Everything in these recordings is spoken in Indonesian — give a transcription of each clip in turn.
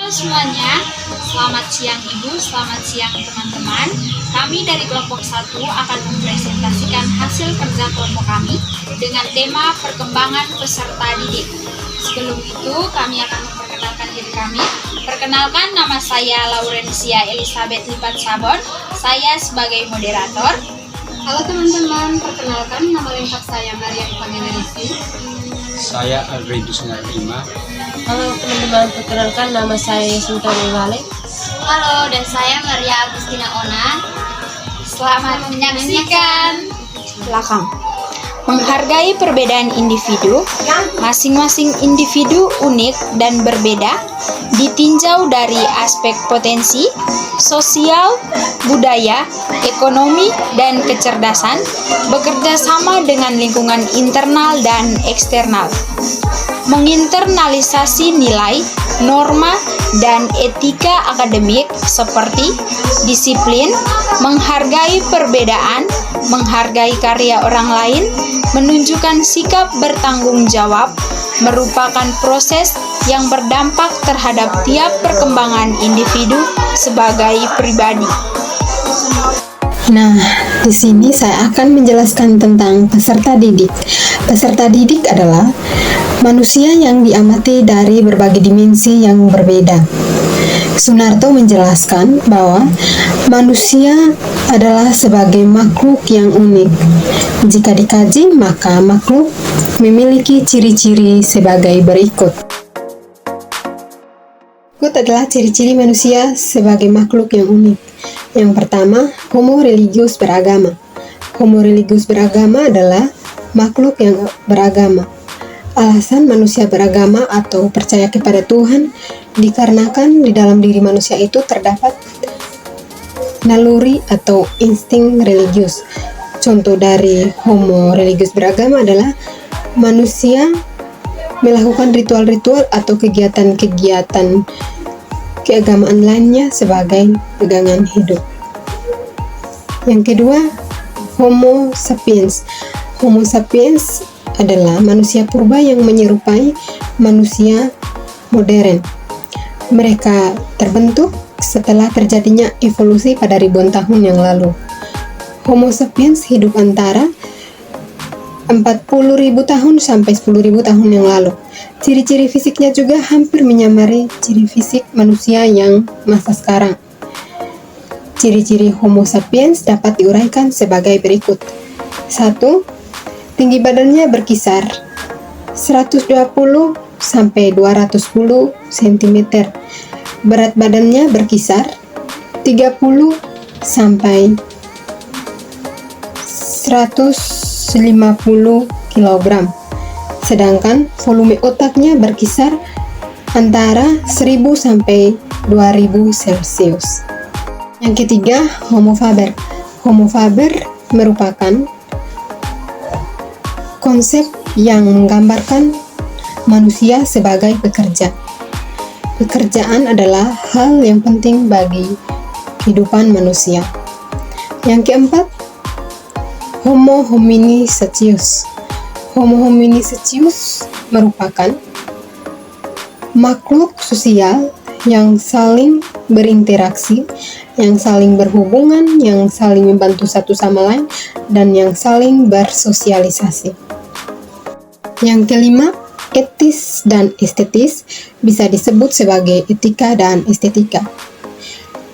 Halo semuanya, selamat siang Ibu, selamat siang teman-teman. Kami dari kelompok 1 akan mempresentasikan hasil kerja kelompok kami dengan tema perkembangan peserta didik. Sebelum itu, kami akan memperkenalkan diri kami. Perkenalkan, nama saya Laurencia Elizabeth Lipat Sabon. Saya sebagai moderator. Halo teman-teman, perkenalkan nama lengkap saya Maria Ipanggena Rizky. Saya Alfredus Narima. Halo teman-teman, perkenalkan nama saya Yasinta Wale. Halo, dan saya Maria Agustina Ona. Selamat menyaksikan belakang. Menghargai perbedaan individu, masing-masing individu unik dan berbeda, ditinjau dari aspek potensi, sosial, budaya, ekonomi, dan kecerdasan, bekerja sama dengan lingkungan internal dan eksternal. Menginternalisasi nilai, norma, dan etika akademik seperti disiplin, menghargai perbedaan, menghargai karya orang lain, menunjukkan sikap bertanggung jawab, merupakan proses yang berdampak terhadap tiap perkembangan individu sebagai pribadi. Nah, di sini saya akan menjelaskan tentang peserta didik. Peserta didik adalah manusia yang diamati dari berbagai dimensi yang berbeda. Sunarto menjelaskan bahwa manusia adalah sebagai makhluk yang unik. Jika dikaji, maka makhluk memiliki ciri-ciri sebagai berikut. Berikut adalah ciri-ciri manusia sebagai makhluk yang unik. Yang pertama, homo religius beragama. Homo religius beragama adalah makhluk yang beragama. Alasan manusia beragama atau percaya kepada Tuhan dikarenakan di dalam diri manusia itu terdapat naluri atau insting religius. Contoh dari homo religius beragama adalah manusia melakukan ritual-ritual atau kegiatan-kegiatan keagamaan lainnya sebagai pegangan hidup. Yang kedua, Homo sapiens. Homo sapiens adalah manusia purba yang menyerupai manusia modern. Mereka terbentuk setelah terjadinya evolusi pada ribuan tahun yang lalu. Homo sapiens hidup antara 40.000 tahun sampai 10.000 tahun yang lalu. Ciri-ciri fisiknya juga hampir menyamari ciri fisik manusia yang masa sekarang. Ciri-ciri Homo sapiens dapat diuraikan sebagai berikut. 1. Tinggi badannya berkisar 120 sampai 210 cm. Berat badannya berkisar 30 sampai 150 kg. Sedangkan volume otaknya berkisar antara 1000 sampai 2000 Celcius. Yang ketiga, Homo faber. Homo faber merupakan konsep yang menggambarkan manusia sebagai pekerja. Pekerjaan adalah hal yang penting bagi kehidupan manusia. Yang keempat, Homo homini secius. Homo homini secius merupakan makhluk sosial yang saling berinteraksi, yang saling berhubungan, yang saling membantu satu sama lain, dan yang saling bersosialisasi. Yang kelima, etis dan estetis bisa disebut sebagai etika dan estetika.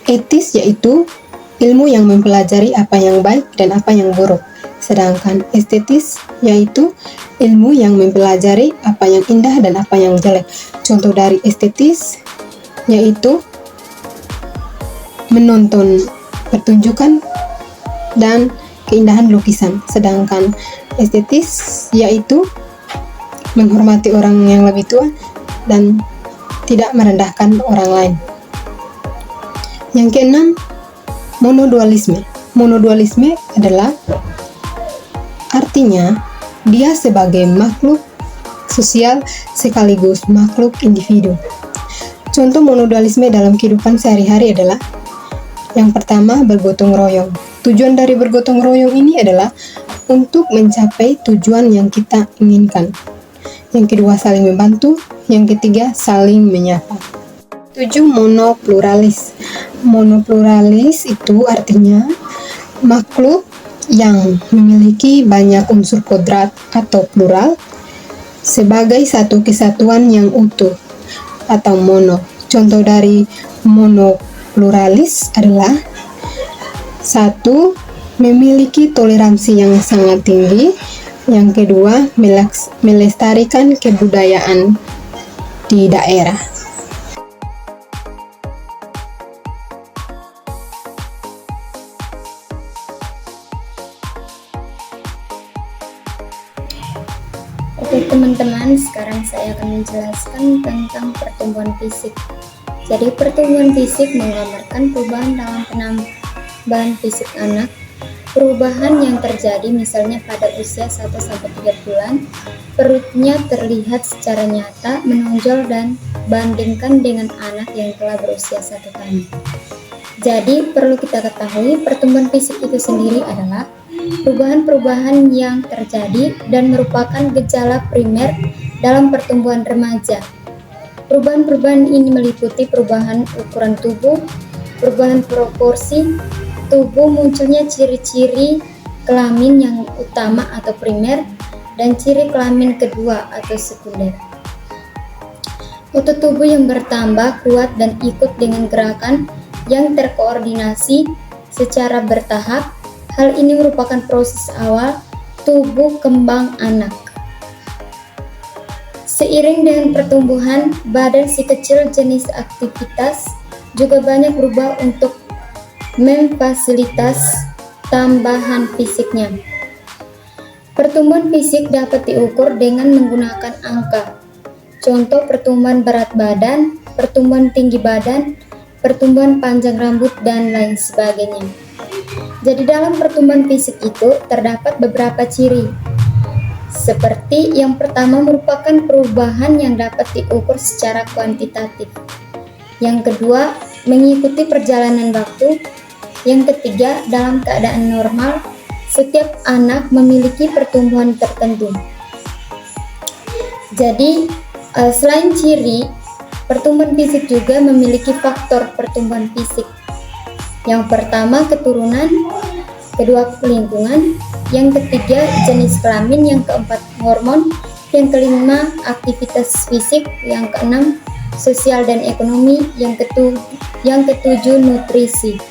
Etis yaitu ilmu yang mempelajari apa yang baik dan apa yang buruk. Sedangkan estetis yaitu ilmu yang mempelajari apa yang indah dan apa yang jelek. Contoh dari estetis yaitu menonton pertunjukan dan keindahan lukisan. Sedangkan estetis yaitu menghormati orang yang lebih tua dan tidak merendahkan orang lain. Yang keenam, monodualisme. Monodualisme adalah artinya dia sebagai makhluk sosial sekaligus makhluk individu. Contoh monodualisme dalam kehidupan sehari-hari adalah yang pertama, bergotong royong. Tujuan dari bergotong royong ini adalah untuk mencapai tujuan yang kita inginkan. Yang kedua, saling membantu. Yang ketiga, saling menyapa. 7. Monopluralis. Monopluralis itu artinya makhluk yang memiliki banyak unsur kodrat atau plural sebagai satu kesatuan yang utuh atau mono. Contoh dari monopluralis adalah 1. Memiliki toleransi yang sangat tinggi. Yang kedua, melestarikan kebudayaan di daerah. Oke teman-teman, sekarang saya akan menjelaskan tentang pertumbuhan fisik. Jadi pertumbuhan fisik menggambarkan perubahan dalam penambahan fisik anak. Perubahan yang terjadi misalnya pada usia 1-3 bulan, perutnya terlihat secara nyata menonjol dan bandingkan dengan anak yang telah berusia 1 tahun. Jadi perlu kita ketahui pertumbuhan fisik itu sendiri adalah perubahan-perubahan yang terjadi dan merupakan gejala primer dalam pertumbuhan remaja. Perubahan-perubahan ini meliputi perubahan ukuran tubuh, perubahan proporsi tubuh, munculnya ciri-ciri kelamin yang utama atau primer, dan ciri kelamin kedua atau sekunder. Otot tubuh yang bertambah kuat dan ikut dengan gerakan yang terkoordinasi secara bertahap. Hal ini merupakan proses awal tubuh kembang anak. Seiring dengan pertumbuhan, badan si kecil jenis aktivitas juga banyak berubah untuk memfasilitas tambahan fisiknya. Pertumbuhan fisik dapat diukur dengan menggunakan angka. Contoh pertumbuhan berat badan, pertumbuhan tinggi badan, pertumbuhan panjang rambut, dan lain sebagainya. Jadi dalam pertumbuhan fisik itu terdapat beberapa ciri. Seperti yang pertama merupakan perubahan yang dapat diukur secara kuantitatif. Yang kedua, mengikuti perjalanan waktu. Yang ketiga, dalam keadaan normal, setiap anak memiliki pertumbuhan tertentu. Jadi, selain ciri, pertumbuhan fisik juga memiliki faktor pertumbuhan fisik. Yang pertama, keturunan. Kedua, lingkungan. Yang ketiga, jenis kelamin. Yang keempat, hormon. Yang kelima, aktivitas fisik. Yang keenam, sosial dan ekonomi. Yang ketujuh, nutrisi.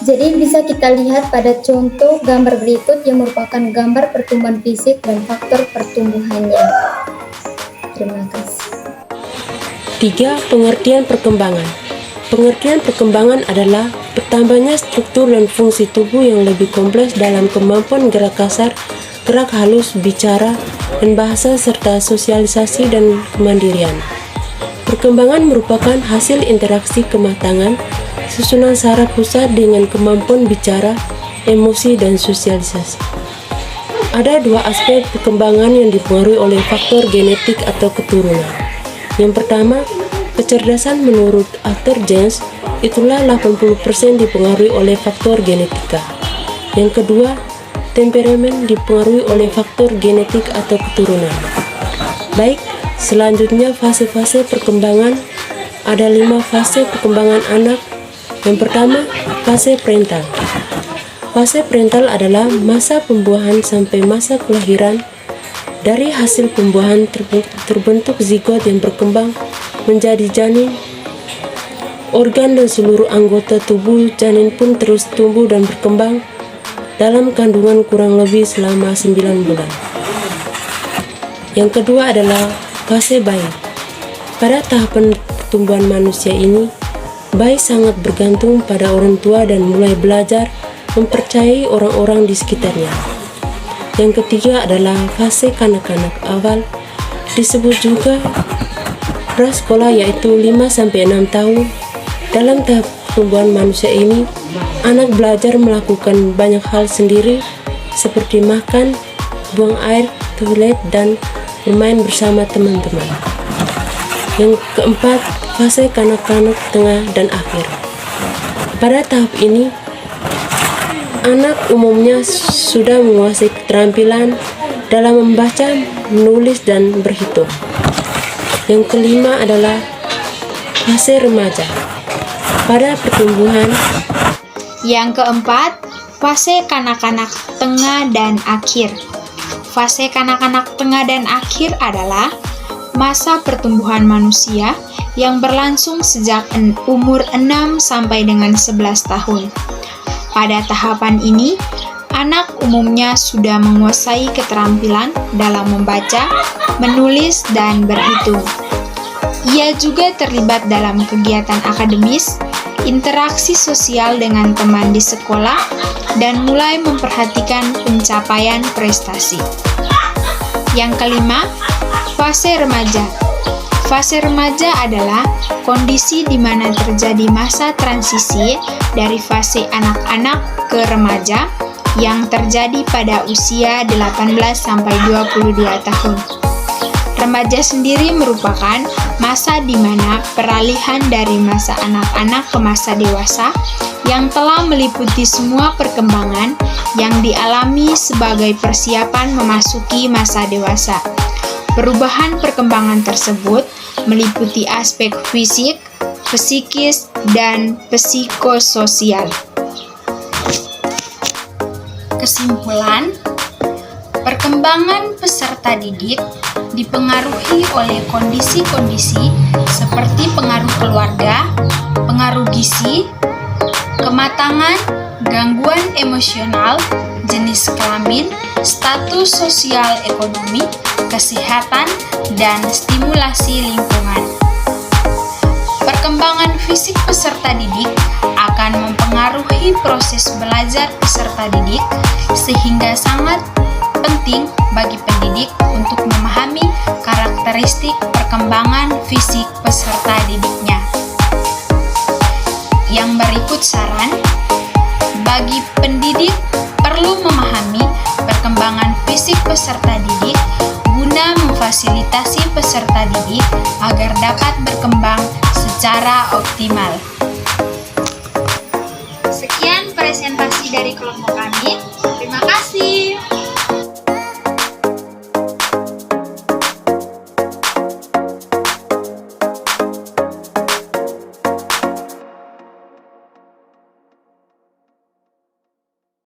Jadi bisa kita lihat pada contoh gambar berikut yang merupakan gambar pertumbuhan fisik dan faktor pertumbuhannya. Terima kasih. 3. Pengertian perkembangan. Pengertian perkembangan adalah bertambahnya struktur dan fungsi tubuh yang lebih kompleks dalam kemampuan gerak kasar, gerak halus, bicara, dan bahasa, serta sosialisasi dan kemandirian. Perkembangan merupakan hasil interaksi kematangan susunan saraf pusat dengan kemampuan bicara, emosi, dan sosialisasi. Ada 2 aspek perkembangan yang dipengaruhi oleh faktor genetik atau keturunan. Yang pertama, kecerdasan menurut Arthur James, itulah 80% dipengaruhi oleh faktor genetika. Yang kedua, temperamen dipengaruhi oleh faktor genetik atau keturunan. Baik, selanjutnya fase-fase perkembangan. Ada 5 fase perkembangan anak. Yang pertama, fase parental. Fase parental adalah masa pembuahan sampai masa kelahiran. Dari hasil pembuahan terbentuk zigot yang berkembang menjadi janin. Organ dan seluruh anggota tubuh janin pun terus tumbuh dan berkembang dalam kandungan kurang lebih selama 9 bulan. Yang kedua adalah fase bayi. Pada tahapan pertumbuhan manusia ini, bayi sangat bergantung pada orang tua dan mulai belajar mempercayai orang-orang di sekitarnya. Yang ketiga adalah fase kanak-kanak awal, disebut juga prasekolah, yaitu 5-6 tahun. Dalam tahap pertumbuhan manusia ini, anak belajar melakukan banyak hal sendiri seperti makan, buang air, toilet, dan bermain bersama teman-teman. Yang keempat, fase kanak-kanak tengah dan akhir. Pada tahap ini, anak umumnya sudah menguasai keterampilan dalam membaca, menulis, dan berhitung. Yang kelima adalah Fase remaja. Pada pertumbuhan, Yang keempat, fase kanak-kanak tengah dan akhir. Fase kanak-kanak tengah dan akhir adalah masa pertumbuhan manusia yang berlangsung sejak umur 6 sampai dengan 11 tahun. Pada tahapan ini, anak umumnya sudah menguasai keterampilan dalam membaca, menulis, dan berhitung. Ia juga terlibat dalam kegiatan akademis, interaksi sosial dengan teman di sekolah, dan mulai memperhatikan pencapaian prestasi. Yang kelima, fase remaja. Fase remaja adalah kondisi di mana terjadi masa transisi dari fase anak-anak ke remaja yang terjadi pada usia 18 sampai 22 tahun. Remaja sendiri merupakan masa di mana peralihan dari masa anak-anak ke masa dewasa yang telah meliputi semua perkembangan yang dialami sebagai persiapan memasuki masa dewasa. Perubahan perkembangan tersebut meliputi aspek fisik, psikis, dan psikososial. Kesimpulan, perkembangan peserta didik dipengaruhi oleh kondisi-kondisi seperti pengaruh keluarga, pengaruh gizi, kematangan, gangguan emosional, jenis kelamin, status sosial ekonomi, kesehatan, dan stimulasi lingkungan. Perkembangan fisik peserta didik akan mempengaruhi proses belajar peserta didik, sehingga sangat penting bagi pendidik untuk memahami karakteristik perkembangan fisik peserta didiknya. Yang berikut saran, bagi pendidik perlu memahami perkembangan fisik peserta didik guna memfasilitasi peserta didik agar dapat berkembang secara optimal. Sekian presentasi dari kelompok kami. Terima kasih.